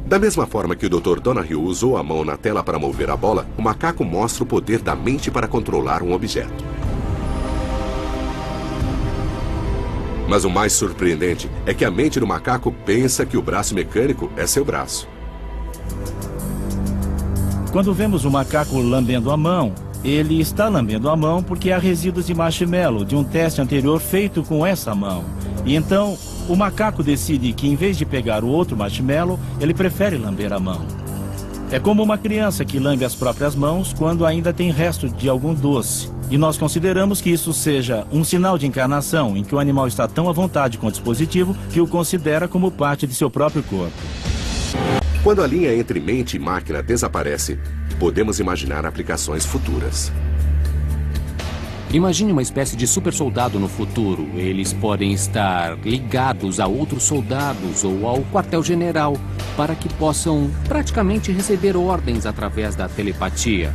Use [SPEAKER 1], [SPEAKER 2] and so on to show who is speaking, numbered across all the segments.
[SPEAKER 1] Da mesma forma que o Dr. Donahue usou a mão na tela para mover a bola, o macaco mostra o poder da mente para controlar um objeto. Mas o mais surpreendente é que a mente do macaco pensa que o braço mecânico é seu braço.
[SPEAKER 2] Quando vemos o macaco lambendo a mão, ele está lambendo a mão porque há resíduos de marshmallow de um teste anterior feito com essa mão. E então, o macaco decide que em vez de pegar o outro marshmallow, ele prefere lamber a mão. É como uma criança que lambe as próprias mãos quando ainda tem resto de algum doce. E nós consideramos que isso seja um sinal de encarnação em que o animal está tão à vontade com o dispositivo que o considera como parte de seu próprio corpo.
[SPEAKER 1] Quando a linha entre mente e máquina desaparece, podemos imaginar aplicações futuras.
[SPEAKER 3] Imagine uma espécie de super soldado no futuro. Eles podem estar ligados a outros soldados ou ao quartel-general para que possam praticamente receber ordens através da telepatia.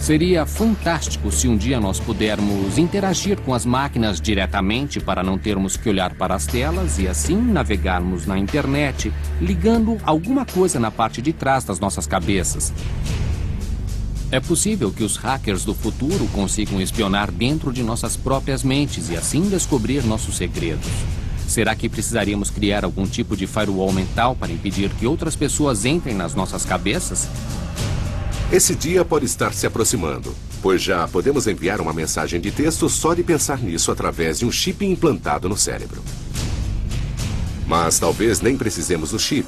[SPEAKER 3] Seria fantástico se um dia nós pudermos interagir com as máquinas diretamente para não termos que olhar para as telas e assim navegarmos na internet, ligando alguma coisa na parte de trás das nossas cabeças. É possível que os hackers do futuro consigam espionar dentro de nossas próprias mentes e assim descobrir nossos segredos. Será que precisaríamos criar algum tipo de firewall mental para impedir que outras pessoas entrem nas nossas cabeças?
[SPEAKER 1] Esse dia pode estar se aproximando, pois já podemos enviar uma mensagem de texto só de pensar nisso através de um chip implantado no cérebro. Mas talvez nem precisemos do chip.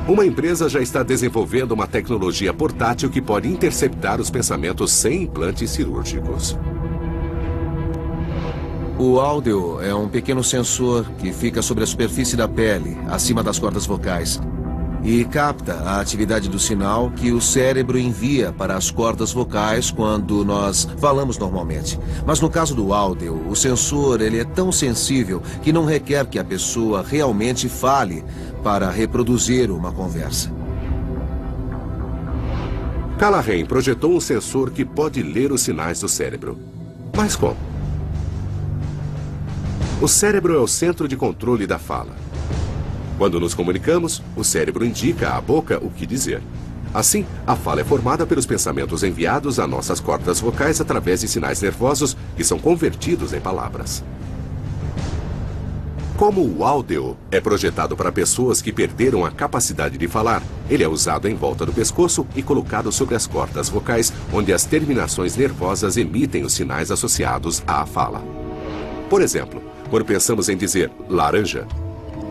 [SPEAKER 1] Uma empresa já está desenvolvendo uma tecnologia portátil que pode interceptar os pensamentos sem implantes cirúrgicos.
[SPEAKER 4] O áudio é um pequeno sensor que fica sobre a superfície da pele, acima das cordas vocais, e capta a atividade do sinal que o cérebro envia para as cordas vocais quando nós falamos normalmente. Mas no caso do áudio, o sensor ele é tão sensível que não requer que a pessoa realmente fale para reproduzir uma conversa.
[SPEAKER 1] Callahan projetou um sensor que pode ler os sinais do cérebro. Mas como? O cérebro é o centro de controle da fala. Quando nos comunicamos, o cérebro indica à boca o que dizer. Assim, a fala é formada pelos pensamentos enviados a nossas cordas vocais através de sinais nervosos que são convertidos em palavras. Como o áudio é projetado para pessoas que perderam a capacidade de falar, ele é usado em volta do pescoço e colocado sobre as cordas vocais, onde as terminações nervosas emitem os sinais associados à fala. Por exemplo, quando pensamos em dizer laranja,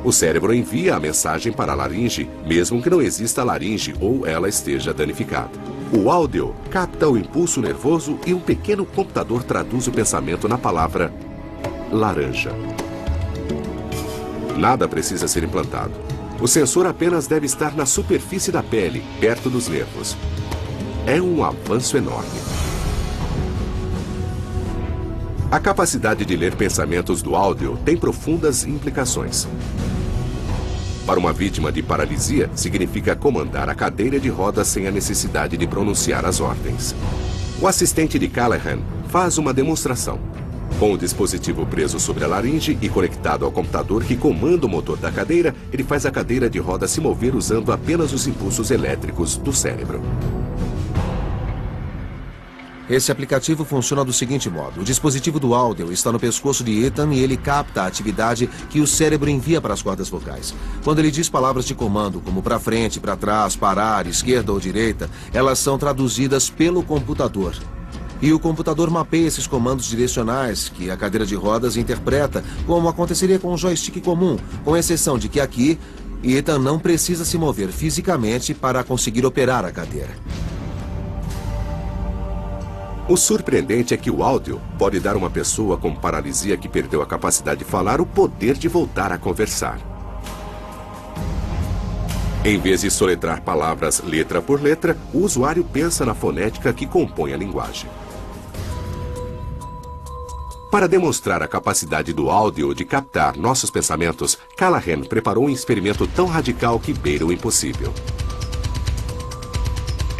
[SPEAKER 1] o cérebro envia a mensagem para a laringe, mesmo que não exista laringe ou ela esteja danificada. O áudio capta o impulso nervoso e um pequeno computador traduz o pensamento na palavra laranja. Nada precisa ser implantado. O sensor apenas deve estar na superfície da pele, perto dos nervos. É um avanço enorme. A capacidade de ler pensamentos do áudio tem profundas implicações. Para uma vítima de paralisia, significa comandar a cadeira de rodas sem a necessidade de pronunciar as ordens. O assistente de Callahan faz uma demonstração. Com o dispositivo preso sobre a laringe e conectado ao computador que comanda o motor da cadeira, ele faz a cadeira de rodas se mover usando apenas os impulsos elétricos do cérebro.
[SPEAKER 4] Esse aplicativo funciona do seguinte modo. O dispositivo do áudio está no pescoço de Ethan e ele capta a atividade que o cérebro envia para as cordas vocais. Quando ele diz palavras de comando, como para frente, para trás, parar, esquerda ou direita, elas são traduzidas pelo computador. E o computador mapeia esses comandos direcionais que a cadeira de rodas interpreta, como aconteceria com um joystick comum, com exceção de que aqui, Ethan não precisa se mover fisicamente para conseguir operar a cadeira.
[SPEAKER 1] O surpreendente é que o áudio pode dar a uma pessoa com paralisia que perdeu a capacidade de falar o poder de voltar a conversar. Em vez de soletrar palavras letra por letra, o usuário pensa na fonética que compõe a linguagem. Para demonstrar a capacidade do áudio de captar nossos pensamentos, Callahan preparou um experimento tão radical que beira o impossível.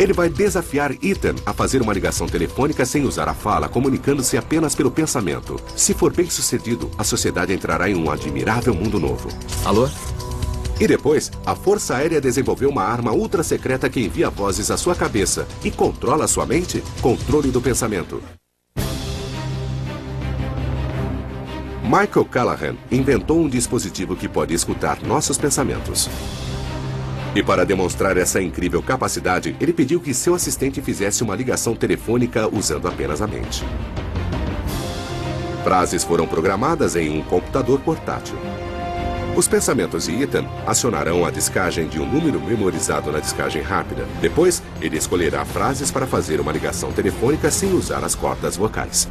[SPEAKER 1] Ele vai desafiar Ethan a fazer uma ligação telefônica sem usar a fala, comunicando-se apenas pelo pensamento. Se for bem sucedido, a sociedade entrará em um admirável mundo novo.
[SPEAKER 4] Alô?
[SPEAKER 1] E depois, a Força Aérea desenvolveu uma arma ultra secreta que envia vozes à sua cabeça e controla a sua mente. Controle do pensamento. Michael Callahan inventou um dispositivo que pode escutar nossos pensamentos. E para demonstrar essa incrível capacidade, ele pediu que seu assistente fizesse uma ligação telefônica usando apenas a mente. Frases foram programadas em um computador portátil. Os pensamentos de Ethan acionarão a descagem de um número memorizado na descagem rápida. Depois, ele escolherá frases para fazer uma ligação telefônica sem usar as cordas vocais.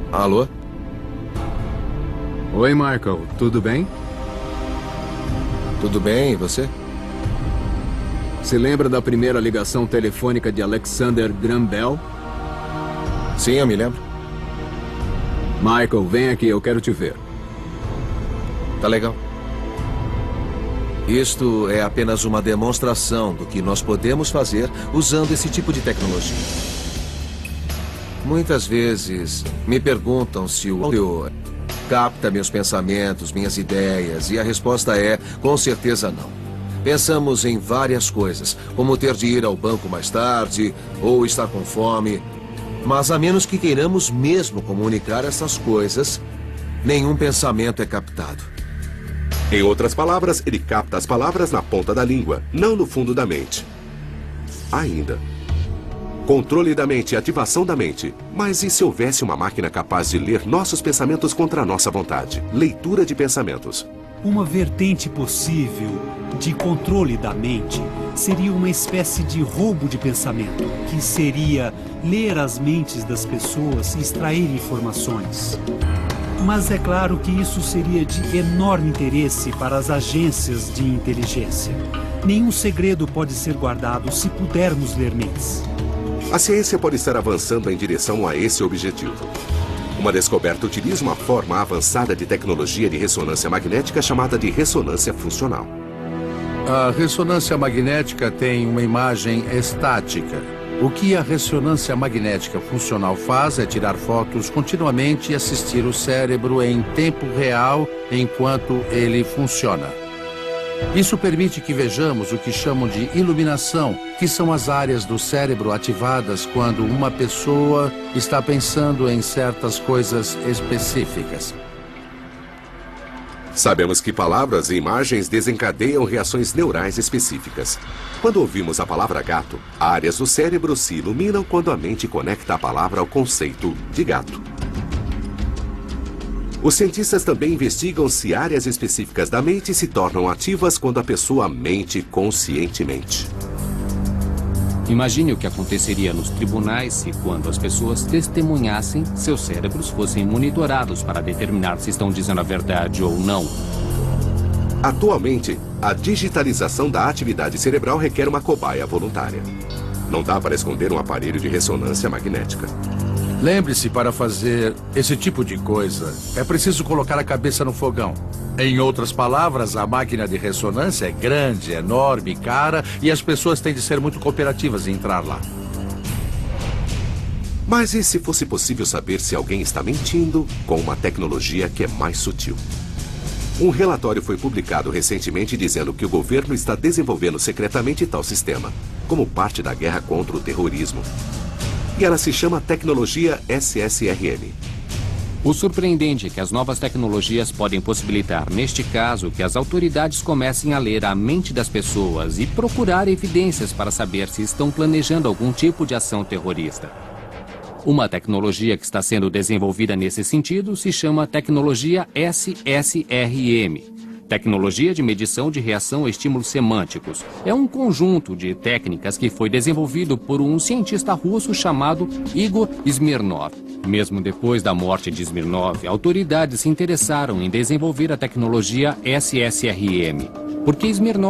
[SPEAKER 4] Alô?
[SPEAKER 5] Oi, Michael. Tudo bem?
[SPEAKER 4] Tudo bem, e você?
[SPEAKER 5] Se lembra da primeira ligação telefônica de Alexander Graham Bell?
[SPEAKER 4] Sim, eu me lembro.
[SPEAKER 5] Michael, vem aqui, eu quero te ver.
[SPEAKER 4] Tá legal. Isto é apenas uma demonstração do que nós podemos fazer usando esse tipo de tecnologia. Muitas vezes me perguntam se o áudio capta meus pensamentos, minhas ideias, e a resposta é, com certeza não. Pensamos em várias coisas, como ter de ir ao banco mais tarde, ou estar com fome. Mas a menos que queiramos mesmo comunicar essas coisas, nenhum pensamento é captado.
[SPEAKER 1] Em outras palavras, ele capta as palavras na ponta da língua, não no fundo da mente. Ainda. Controle da mente, ativação da mente. Mas e se houvesse uma máquina capaz de ler nossos pensamentos contra a nossa vontade? Leitura de pensamentos.
[SPEAKER 6] Uma vertente possível de controle da mente seria uma espécie de roubo de pensamento, que seria ler as mentes das pessoas e extrair informações. Mas é claro que isso seria de enorme interesse para as agências de inteligência. Nenhum segredo pode ser guardado se pudermos ler mentes.
[SPEAKER 1] A ciência pode estar avançando em direção a esse objetivo. Uma descoberta utiliza uma forma avançada de tecnologia de ressonância magnética chamada de ressonância funcional.
[SPEAKER 7] A ressonância magnética tem uma imagem estática. O que a ressonância magnética funcional faz é tirar fotos continuamente e assistir o cérebro em tempo real enquanto ele funciona. Isso permite que vejamos o que chamam de iluminação, que são as áreas do cérebro ativadas quando uma pessoa está pensando em certas coisas específicas.
[SPEAKER 1] Sabemos que palavras e imagens desencadeiam reações neurais específicas. Quando ouvimos a palavra gato, áreas do cérebro se iluminam quando a mente conecta a palavra ao conceito de gato. Os cientistas também investigam se áreas específicas da mente se tornam ativas quando a pessoa mente conscientemente.
[SPEAKER 3] Imagine o que aconteceria nos tribunais se, quando as pessoas testemunhassem, seus cérebros fossem monitorados para determinar se estão dizendo a verdade ou não.
[SPEAKER 1] Atualmente, a digitalização da atividade cerebral requer uma cobaia voluntária. Não dá para esconder um aparelho de ressonância magnética.
[SPEAKER 7] Lembre-se, para fazer esse tipo de coisa, é preciso colocar a cabeça no fogão. Em outras palavras, a máquina de ressonância é grande, enorme, cara, e as pessoas têm de ser muito cooperativas em entrar lá.
[SPEAKER 1] Mas e se fosse possível saber se alguém está mentindo com uma tecnologia que é mais sutil? Um relatório foi publicado recentemente dizendo que o governo está desenvolvendo secretamente tal sistema, como parte da guerra contra o terrorismo. E ela se chama tecnologia SSRM.
[SPEAKER 3] O surpreendente é que as novas tecnologias podem possibilitar, neste caso, que as autoridades comecem a ler a mente das pessoas e procurar evidências para saber se estão planejando algum tipo de ação terrorista. Uma tecnologia que está sendo desenvolvida nesse sentido se chama tecnologia SSRM. Tecnologia de medição de reação a estímulos semânticos. É um conjunto de técnicas que foi desenvolvido por um cientista russo chamado Igor Smirnov. Mesmo depois da morte de Smirnov, autoridades se interessaram em desenvolver a tecnologia SSRM, porque Smirnov